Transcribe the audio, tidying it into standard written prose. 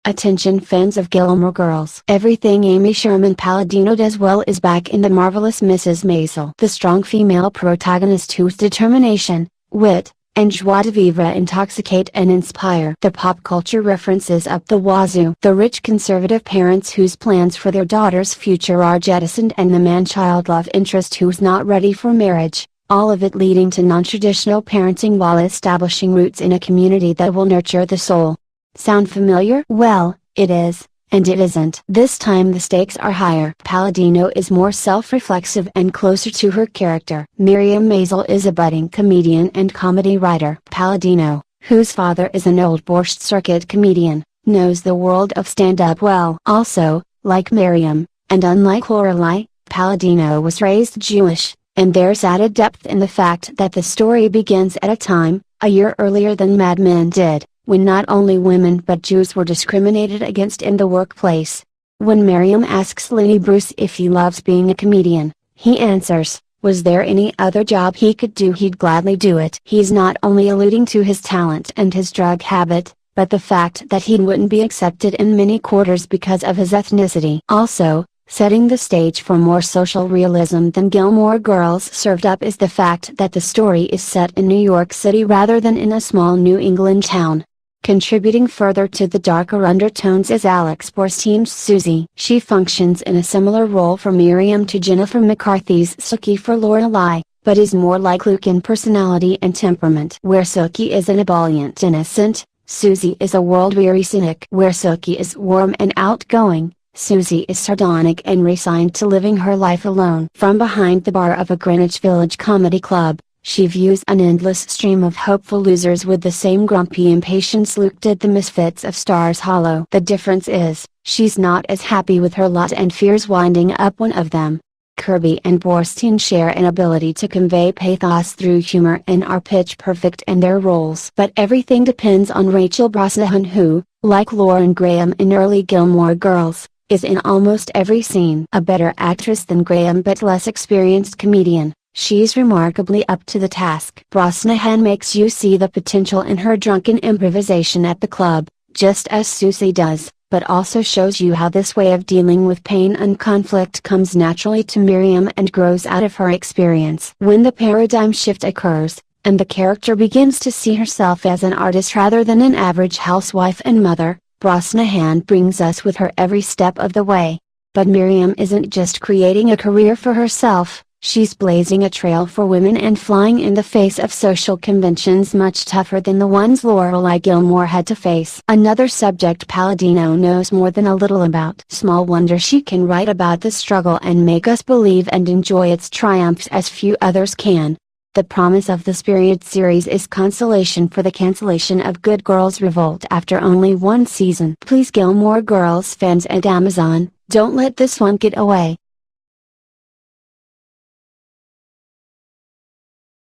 Attention fans of Gilmore Girls. Everything Amy Sherman-Palladino does well is back in the marvelous Mrs. Maisel. The strong female protagonist whose determination, wit, and joie de vivre intoxicate and inspire. The pop culture references up the wazoo. The rich conservative parents whose plans for their daughter's future are jettisoned, and the man-child love interest who's not ready for marriage. All of it leading to non-traditional parenting while establishing roots in a community that will nurture the soul. Sound familiar? Well, it is, and it isn't. This time the stakes are higher. Palladino is more self-reflexive and closer to her character. Miriam Maisel is a budding comedian and comedy writer. Palladino, whose father is an old Borscht Circuit comedian, knows the world of stand-up well. Also, like Miriam, and unlike Lorelai, Palladino was raised Jewish, and there's added depth in the fact that the story begins at a time, a year earlier than Mad Men did, when not only women but Jews were discriminated against in the workplace. When Miriam asks Lenny Bruce if he loves being a comedian, he answers, was there any other job he could do, he'd gladly do it. He's not only alluding to his talent and his drug habit, but the fact that he wouldn't be accepted in many quarters because of his ethnicity. Also, setting the stage for more social realism than Gilmore Girls served up is the fact that the story is set in New York City rather than in a small New England town. Contributing further to the darker undertones is Alex Borstein's Susie. She functions in a similar role for Miriam to Jennifer McCarthy's Sookie for Lorelai, but is more like Luke in personality and temperament. Where Sookie is an ebullient innocent, Susie is a world-weary cynic. Where Sookie is warm and outgoing, Susie is sardonic and resigned to living her life alone. From behind the bar of a Greenwich Village comedy club, she views an endless stream of hopeful losers with the same grumpy impatience Luke did the misfits of Stars Hollow. The difference is, she's not as happy with her lot and fears winding up one of them. Kirby and Borstein share an ability to convey pathos through humor and are pitch perfect in their roles. But everything depends on Rachel Brosnahan, who, like Lauren Graham in early Gilmore Girls, is in almost every scene. A better actress than Graham but less experienced comedian, she's remarkably up to the task. Brosnahan makes you see the potential in her drunken improvisation at the club, just as Susie does, but also shows you how this way of dealing with pain and conflict comes naturally to Miriam and grows out of her experience. When the paradigm shift occurs, and the character begins to see herself as an artist rather than an average housewife and mother, Brosnahan brings us with her every step of the way. But Miriam isn't just creating a career for herself. She's blazing a trail for women and flying in the face of social conventions much tougher than the ones Lorelai Gilmore had to face. Another subject Palladino knows more than a little about. Small wonder she can write about the struggle and make us believe and enjoy its triumphs as few others can. The promise of this period series is consolation for the cancellation of Good Girls Revolt after only one season. Please Gilmore Girls fans at Amazon, don't let this one get away.